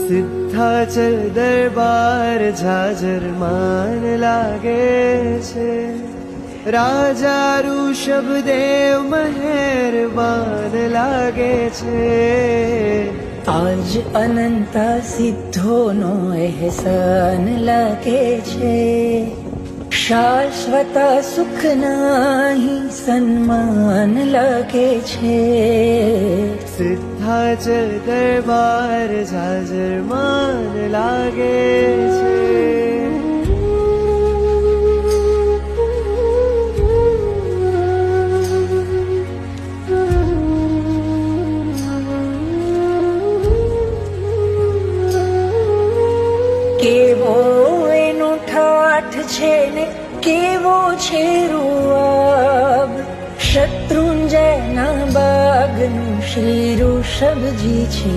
સિદ્ધાચલ દરબાર જાજરમાન લાગે છે, રાજા ઋષભદેવ મહેરબાન લાગે છે. આજ અનંત સિદ્ધોનો અહેસાન લાગે છે, શાશ્વત સુખના સન્માન લાગે છે. સિદ્ધાચલ દરબાર જાજરમાન લાગે છે. કેવો એનો ઠાઠ છે ને કેવો છે રૂઆબ, શત્રુંજયના બાગનું શ્રી ઋષભજી છે.